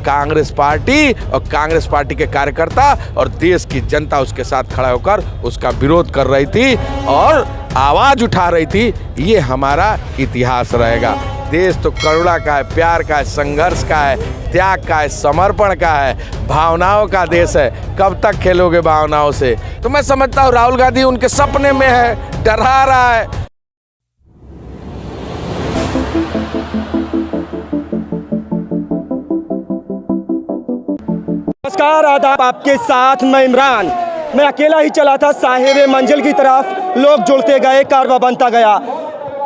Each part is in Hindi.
कांग्रेस पार्टी और कांग्रेस पार्टी के कार्यकर्ता और देश की जनता उसके साथ खड़ा होकर उसका विरोध कर रही थी और आवाज उठा रही थी। ये हमारा इतिहास रहेगा। देश तो करुणा का है, प्यार का है, संघर्ष का है, त्याग का है, समर्पण का है, भावनाओं का देश है। कब तक खेलोगे भावनाओं से? तो मैं समझता हूँ राहुल गांधी उनके सपने में है, डरा रहा है। नमस्कार, आदाब। आपके साथ मैं इमरान। मैं अकेला ही चला था साहिब मंजिल की तरफ। लोग जुड़ते गए, कारवां बनता गया।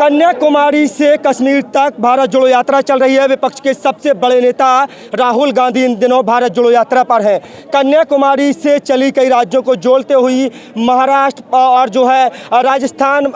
कन्याकुमारी से कश्मीर तक भारत जोड़ो यात्रा चल रही है। विपक्ष के सबसे बड़े नेता राहुल गांधी इन दिनों भारत जोड़ो यात्रा पर हैं। कन्याकुमारी से चली कई राज्यों को जोड़ते हुई महाराष्ट्र और जो है राजस्थान,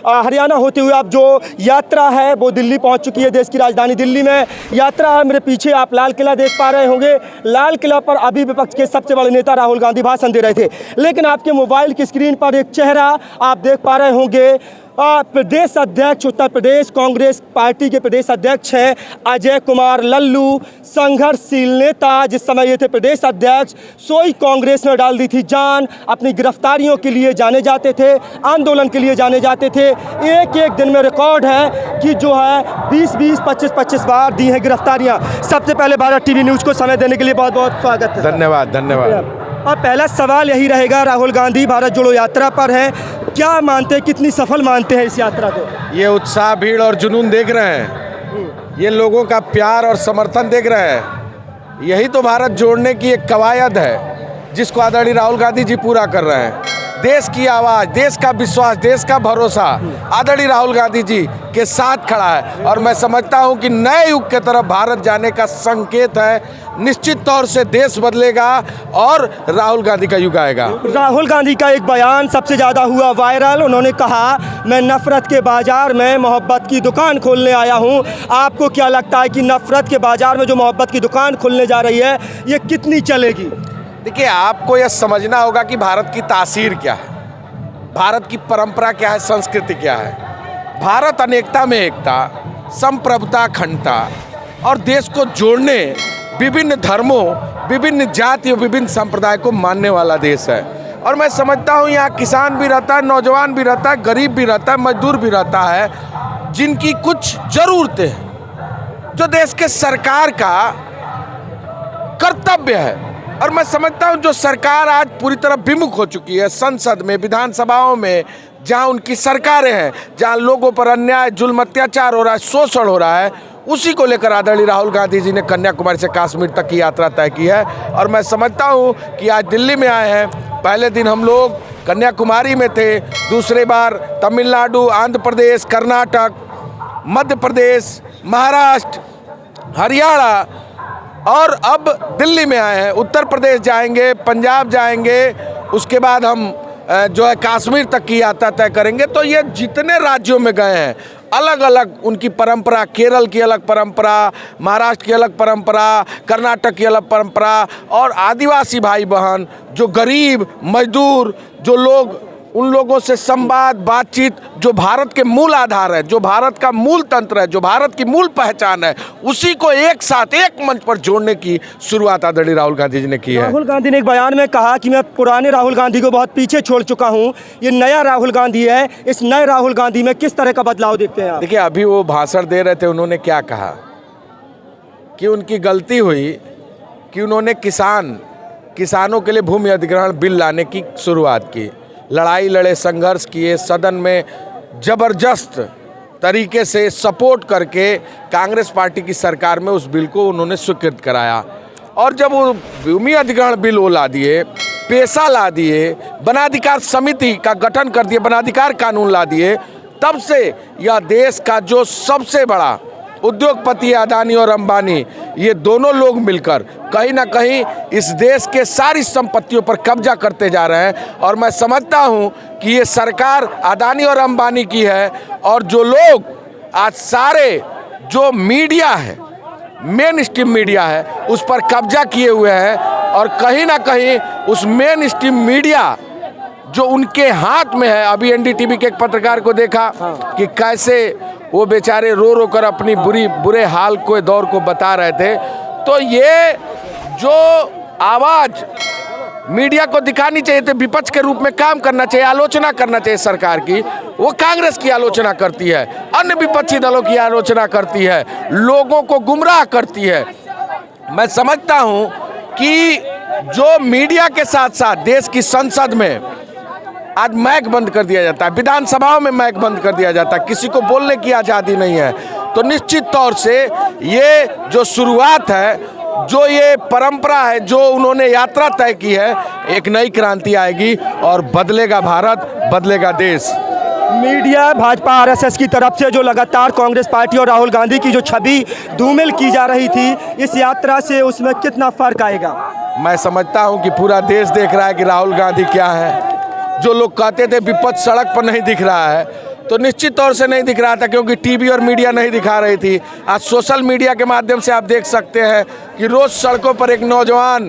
हरियाणा होते हुए अब जो यात्रा है वो दिल्ली पहुंच चुकी है। देश की राजधानी दिल्ली में यात्रा है। मेरे पीछे आप लाल किला देख पा रहे होंगे। लाल किला पर अभी विपक्ष के सबसे बड़े नेता राहुल गांधी भाषण दे रहे थे, लेकिन आपके मोबाइल की स्क्रीन पर एक चेहरा आप देख पा रहे होंगे। प्रदेश अध्यक्ष, उत्तर प्रदेश कांग्रेस पार्टी के प्रदेश अध्यक्ष हैं अजय कुमार लल्लू। संघर्षशील नेता, जिस समय ये थे प्रदेश अध्यक्ष, सोई कांग्रेस में डाल दी थी जान। अपनी गिरफ्तारियों के लिए जाने जाते थे, आंदोलन के लिए जाने जाते थे। एक एक दिन में रिकॉर्ड है कि जो है 20-20, 25-25 बार दी हैं गिरफ्तारियां। सबसे पहले भारत टीवी न्यूज़ को समय देने के लिए बहुत बहुत स्वागत है। धन्यवाद, धन्यवाद। और पहला सवाल यही रहेगा, राहुल गांधी भारत जोड़ो यात्रा पर है, क्या मानते हैं, कितनी सफल मानते हैं इस यात्रा को? ये उत्साह, भीड़ और जुनून देख रहे हैं, ये लोगों का प्यार और समर्थन देख रहे हैं। यही तो भारत जोड़ने की एक कवायद है जिसको आदरणीय राहुल गांधी जी पूरा कर रहे हैं। देश की आवाज़, देश का विश्वास, देश का भरोसा आदरणीय राहुल गांधी जी के साथ खड़ा है और मैं समझता हूं कि नए युग के तरफ भारत जाने का संकेत है। निश्चित तौर से देश बदलेगा और राहुल गांधी का युग आएगा। राहुल गांधी का एक बयान सबसे ज़्यादा हुआ वायरल। उन्होंने कहा, मैं नफरत के बाजार में मोहब्बत की दुकान खोलने आया हूं। आपको क्या लगता है कि नफरत के बाजार में जो मोहब्बत की दुकान खुलने जा रही है, ये कितनी चलेगी? देखिए, आपको यह समझना होगा कि भारत की तासीर क्या है, भारत की परंपरा क्या है, संस्कृति क्या है। भारत अनेकता में एकता, संप्रभुता अखंडता और देश को जोड़ने विभिन्न धर्मों, विभिन्न जातियों, विभिन्न संप्रदाय को मानने वाला देश है। और मैं समझता हूँ यहाँ किसान भी रहता है, नौजवान भी रहता है, गरीब भी रहता है, मजदूर भी रहता है, जिनकी कुछ ज़रूरतें हैं जो देश के सरकार का कर्तव्य है। और मैं समझता हूँ जो सरकार आज पूरी तरह विमुख हो चुकी है, संसद में, विधानसभाओं में, जहाँ उनकी सरकारें हैं, जहाँ लोगों पर अन्याय, जुल्म, अत्याचार हो रहा है, शोषण हो रहा है, उसी को लेकर आदरणीय राहुल गांधी जी ने कन्याकुमारी से कश्मीर तक की यात्रा तय की है। और मैं समझता हूँ कि आज दिल्ली में आए हैं। पहले दिन हम लोग कन्याकुमारी में थे, दूसरी बार तमिलनाडु, आंध्र प्रदेश, कर्नाटक, मध्य प्रदेश, महाराष्ट्र, हरियाणा और अब दिल्ली में आए हैं। उत्तर प्रदेश जाएंगे, पंजाब जाएंगे, उसके बाद हम जो है कश्मीर तक की यात्रा तय करेंगे। तो ये जितने राज्यों में गए हैं, अलग अलग उनकी परंपरा, केरल की अलग परंपरा, महाराष्ट्र की अलग परंपरा, कर्नाटक की अलग परंपरा और आदिवासी भाई बहन, जो गरीब, मजदूर, जो लोग, उन लोगों से संवाद, बातचीत, जो भारत के मूल आधार है, जो भारत का मूल तंत्र है, जो भारत की मूल पहचान है, उसी को एक साथ एक मंच पर जोड़ने की शुरुआत आदरणीय राहुल गांधी जी ने की है। राहुल गांधी ने एक बयान में कहा कि मैं पुराने राहुल गांधी को बहुत पीछे छोड़ चुका हूं, ये नया राहुल गांधी है। इस नए राहुल गांधी में किस तरह का बदलाव देखते हैं आप? देखिए, अभी वो भाषण दे रहे थे, उन्होंने क्या कहा कि उनकी गलती हुई कि उन्होंने किसानों के लिए भूमि अधिग्रहण बिल लाने की शुरुआत की, लड़ाई लड़े, संघर्ष किए, सदन में ज़बरदस्त तरीके से सपोर्ट करके कांग्रेस पार्टी की सरकार में उस बिल को उन्होंने स्वीकृत कराया। और जब वो भूमि अधिग्रहण बिल वो ला दिए, पेशा ला दिए, वनाधिकार समिति का गठन कर दिए, वनाधिकार कानून ला दिए, तब से यह देश का जो सबसे बड़ा उद्योगपति अदानी और अंबानी, ये दोनों लोग मिलकर कहीं ना कहीं इस देश के सारी संपत्तियों पर कब्जा करते जा रहे हैं। और मैं समझता हूँ कि ये सरकार अदानी और अंबानी की है और जो लोग आज सारे जो मीडिया है, मेन स्ट्रीम मीडिया है, उस पर कब्जा किए हुए हैं। और कहीं ना कहीं उस मेन स्ट्रीम मीडिया जो उनके हाथ में है, अभी एनडीटीवी के एक पत्रकार को देखा कि कैसे वो बेचारे रो रो कर अपनी बुरे हाल को, दौर को बता रहे थे। तो ये जो आवाज मीडिया को दिखानी चाहिए थी, विपक्ष के रूप में काम करना चाहिए, आलोचना करना चाहिए सरकार की, वो कांग्रेस की आलोचना करती है, अन्य विपक्षी दलों की आलोचना करती है, लोगों को गुमराह करती है। मैं समझता हूं कि जो मीडिया के साथ साथ देश की संसद में आज माइक बंद कर दिया जाता है, विधानसभाओं में माइक बंद कर दिया जाता है, किसी को बोलने की आज़ादी नहीं है, तो निश्चित तौर से ये जो शुरुआत है, जो ये परंपरा है, जो उन्होंने यात्रा तय की है, एक नई क्रांति आएगी और बदलेगा भारत, बदलेगा देश। मीडिया भाजपा आरएसएस की तरफ से जो लगातार कांग्रेस पार्टी और राहुल गांधी की जो छवि धूमिल की जा रही थी, इस यात्रा से उसमें कितना फर्क आएगा? मैं समझता हूं कि पूरा देश देख रहा है कि राहुल गांधी क्या है। जो लोग कहते थे विपक्ष सड़क पर नहीं दिख रहा है, तो निश्चित तौर से नहीं दिख रहा था, क्योंकि टीवी और मीडिया नहीं दिखा रही थी। आज सोशल मीडिया के माध्यम से आप देख सकते हैं कि रोज सड़कों पर एक नौजवान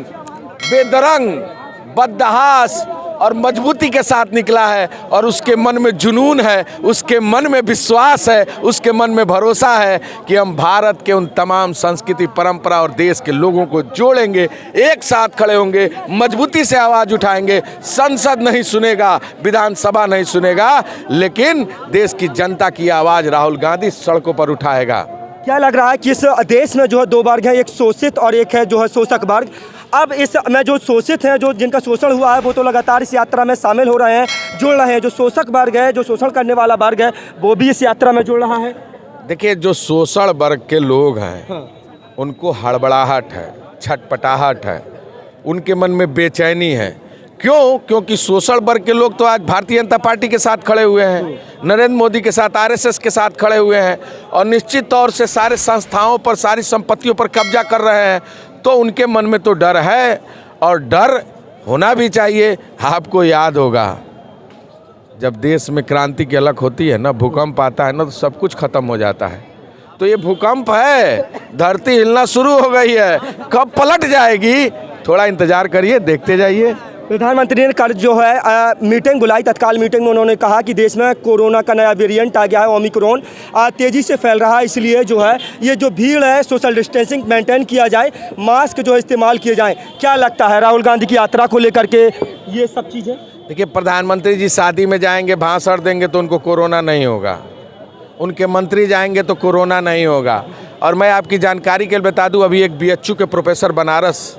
बेदरंग, बदहास और मजबूती के साथ निकला है, और उसके मन में जुनून है, उसके मन में विश्वास है, उसके मन में भरोसा है कि हम भारत के उन तमाम संस्कृति, परंपरा और देश के लोगों को जोड़ेंगे, एक साथ खड़े होंगे, मजबूती से आवाज़ उठाएंगे। संसद नहीं सुनेगा, विधानसभा नहीं सुनेगा, लेकिन देश की जनता की आवाज़ राहुल गांधी सड़कों पर उठाएगा। क्या लग रहा है कि इस देश में जो है दो वर्ग है, एक शोषित और एक है जो है शोषक वर्ग। अब इस में जो शोषित हैं, जो जिनका शोषण हुआ है, वो तो लगातार इस यात्रा में शामिल हो रहे हैं, जुड़ रहे हैं। जो शोषक वर्ग है, जो शोषण करने वाला वर्ग है, वो भी इस यात्रा में जुड़ रहा है। देखिए, जो शोषण वर्ग के लोग हैं, उनको हड़बड़ाहट है, छटपटाहट है, उनके मन में बेचैनी है। क्यों? क्योंकि शोषण वर्ग के लोग तो आज भारतीय जनता पार्टी के साथ खड़े हुए हैं, नरेंद्र मोदी के साथ, आरएसएस के साथ खड़े हुए हैं, और निश्चित तौर से सारे संस्थाओं पर, सारी संपत्तियों पर कब्जा कर रहे हैं। तो उनके मन में तो डर है, और डर होना भी चाहिए। आपको याद होगा, जब देश में क्रांति की अलग होती है ना, भूकंप आता है ना, तो सब कुछ खत्म हो जाता है। तो ये भूकंप है, धरती हिलना शुरू हो गई है, कब पलट जाएगी, थोड़ा इंतजार करिए, देखते जाइए। प्रधानमंत्री ने कल जो है मीटिंग बुलाई, तत्काल मीटिंग में उन्होंने कहा कि देश में कोरोना का नया वेरिएंट आ गया है, ओमिक्रॉन तेज़ी से फैल रहा है, इसलिए जो है ये जो भीड़ है, सोशल डिस्टेंसिंग मेंटेन किया जाए, मास्क जो है इस्तेमाल किए जाएं। क्या लगता है राहुल गांधी की यात्रा को लेकर के ये सब चीज़ें? देखिए, प्रधानमंत्री जी शादी में जाएंगे, भाषण देंगे तो उनको कोरोना नहीं होगा, उनके मंत्री जाएंगे तो कोरोना नहीं होगा। और मैं आपकी जानकारी के लिए बता दूं, अभी एक बीएचयू के प्रोफेसर, बनारस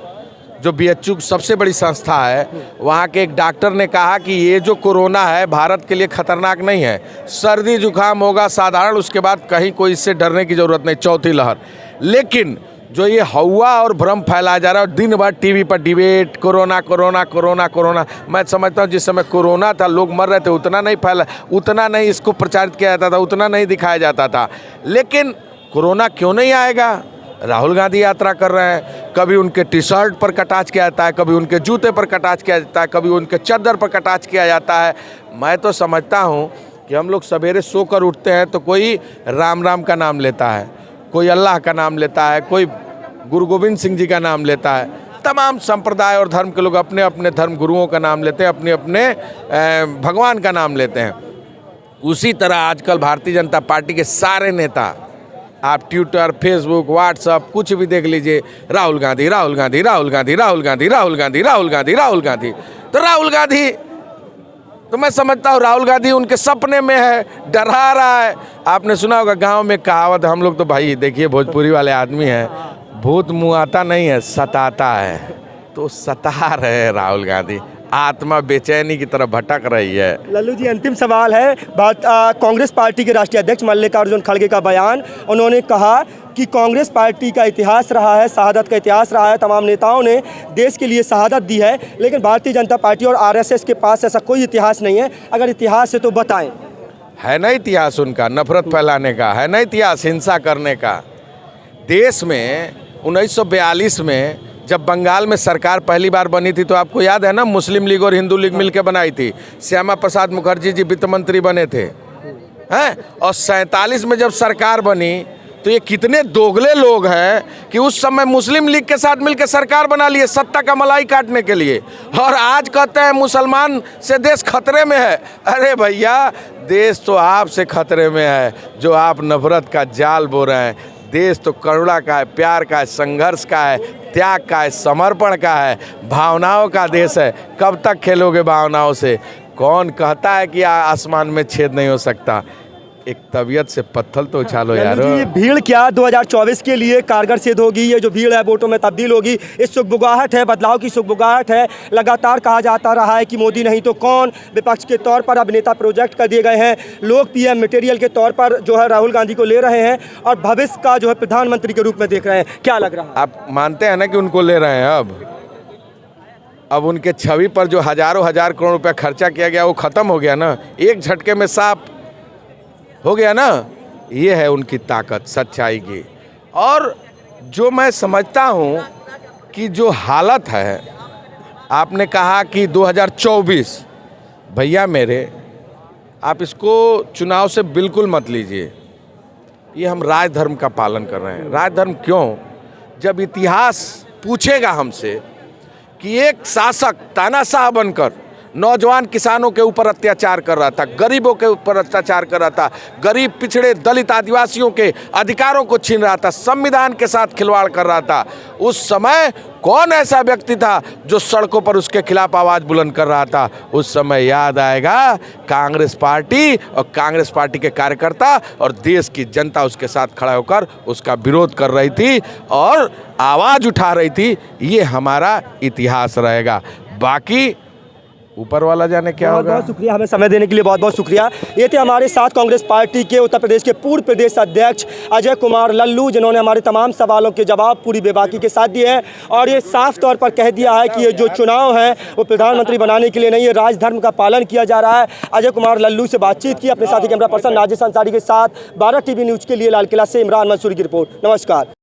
जो बीएचयू सबसे बड़ी संस्था है, वहाँ के एक डॉक्टर ने कहा कि ये जो कोरोना है भारत के लिए खतरनाक नहीं है, सर्दी जुकाम होगा साधारण, उसके बाद कहीं कोई इससे डरने की ज़रूरत नहीं, चौथी लहर। लेकिन जो ये हवा और भ्रम फैलाया जा रहा है, और दिन भर टीवी पर debate, corona corona corona corona, मैं समझता हूँ जिस समय कोरोना था लोग मर रहे थे, उतना नहीं फैला, उतना नहीं इसको प्रचारित किया जाता था, उतना नहीं दिखाया जाता था। लेकिन कोरोना क्यों नहीं आएगा? राहुल गांधी यात्रा कर रहे हैं, कभी उनके टी शर्ट पर कटाच किया जाता है, कभी उनके जूते पर कटाच किया जाता है, कभी उनके चद्दर पर कटाच किया जाता है। मैं तो समझता हूँ कि हम लोग सवेरे सोकर उठते हैं तो कोई राम राम का नाम लेता है, कोई अल्लाह का नाम लेता है, कोई गुरु गोविंद सिंह जी का नाम लेता है। तमाम संप्रदाय और धर्म के लोग अपने अपने धर्म गुरुओं का नाम लेते हैं, अपने अपने भगवान का नाम लेते हैं। उसी तरह आजकल भारतीय जनता पार्टी के सारे नेता, आप ट्विटर, फेसबुक, व्हाट्सअप कुछ भी देख लीजिए, राहुल गांधी राहुल गांधी राहुल गांधी राहुल गांधी राहुल गांधी राहुल गांधी राहुल गांधी। तो राहुल गांधी, तो मैं समझता हूँ राहुल गांधी उनके सपने में है, डरा रहा है। आपने सुना होगा गांव में कहावत, हम लोग तो भाई देखिए भोजपुरी वाले आदमी हैं, भूत मुँह आता नहीं है, सताता है। तो सता रहे हैं राहुल गांधी, आत्मा बेचैनी की तरफ भटक रही है। लल्लू जी, अंतिम सवाल है, कांग्रेस पार्टी के राष्ट्रीय अध्यक्ष मल्लिकार्जुन खड़गे का बयान। उन्होंने कहा कि कांग्रेस पार्टी का इतिहास रहा है, शहादत का इतिहास रहा है, तमाम नेताओं ने देश के लिए शहादत दी है, लेकिन भारतीय जनता पार्टी और आरएसएस के पास ऐसा कोई इतिहास नहीं है। अगर इतिहास है तो बताएं। है ना इतिहास उनका नफरत फैलाने का, है ना इतिहास हिंसा करने का। देश में 1942 में जब बंगाल में सरकार पहली बार बनी थी, तो आपको याद है ना, मुस्लिम लीग और हिंदू लीग मिलकर बनाई थी, श्यामा प्रसाद मुखर्जी जी वित्त मंत्री बने थे, हैं। और 47 में जब सरकार बनी, तो ये कितने दोगले लोग हैं कि उस समय मुस्लिम लीग के साथ मिलकर सरकार बना लिए सत्ता का मलाई काटने के लिए, और आज कहते हैं मुसलमान से देश खतरे में है। अरे भैया, देश तो आपसे खतरे में है, जो आप नफरत का जाल बो रहे हैं। देश तो करुणा का है, प्यार का है, संघर्ष का है, त्याग का है, समर्पण का है, भावनाओं का देश है। कब तक खेलोगे भावनाओं से? कौन कहता है कि आसमान में छेद नहीं हो सकता? एक तबीयत से पत्थर तो उछालो यार। ये भीड़ क्या 2024 के लिए कारगर सिद्ध होगी? ये जो भीड़ है वोटों में तब्दील होगी। इस सुगबुगाहट है, बदलाव की सुगबुगाहट है। लगातार कहा जाता रहा है कि मोदी नहीं तो कौन। विपक्ष के तौर पर अब नेता प्रोजेक्ट कर दिए गए हैं। लोग पीएम मटेरियल के तौर पर जो है राहुल गांधी को ले रहे हैं और भविष्य का जो है प्रधानमंत्री के रूप में देख रहे हैं। क्या लग रहा है? आप मानते हैं ना कि उनको ले रहे हैं? अब उनके छवि पर जो हजारों हजार करोड़ रुपया खर्चा किया गया वो खत्म हो गया ना, एक झटके में साफ हो गया ना। ये है उनकी ताकत, सच्चाई की। और जो मैं समझता हूँ कि जो हालत है, आपने कहा कि 2024, भैया मेरे, आप इसको चुनाव से बिल्कुल मत लीजिए। ये हम राजधर्म का पालन कर रहे हैं। राजधर्म क्यों? जब इतिहास पूछेगा हमसे कि एक शासक तानाशाह बनकर नौजवान किसानों के ऊपर अत्याचार कर रहा था, गरीबों के ऊपर अत्याचार कर रहा था, गरीब पिछड़े दलित आदिवासियों के अधिकारों को छीन रहा था, संविधान के साथ खिलवाड़ कर रहा था, उस समय कौन ऐसा व्यक्ति था जो सड़कों पर उसके खिलाफ आवाज़ बुलंद कर रहा था? उस समय याद आएगा कांग्रेस पार्टी और कांग्रेस पार्टी के कार्यकर्ता और देश की जनता उसके साथ खड़ा होकर उसका विरोध कर रही थी और आवाज़ उठा रही थी। ये हमारा इतिहास रहेगा। बाकी ऊपर वाला जाने क्या होगा। बहुत शुक्रिया, हमें समय देने के लिए बहुत बहुत शुक्रिया। ये थे हमारे साथ कांग्रेस पार्टी के उत्तर प्रदेश के पूर्व प्रदेश अध्यक्ष अजय कुमार लल्लू, जिन्होंने हमारे तमाम सवालों के जवाब पूरी बेबाकी के साथ दिए हैं और ये साफ तौर पर कह दिया है कि ये जो चुनाव है वो प्रधानमंत्री बनाने के लिए नहीं, ये राजधर्म का पालन किया जा रहा है। अजय कुमार लल्लू से बातचीत की। अपने साथी कैमरा पर्सन नाजिस अंसारी के साथ 12 टीवी न्यूज़ के लिए लाल किला से इमरान मंसूरी की रिपोर्ट। नमस्कार।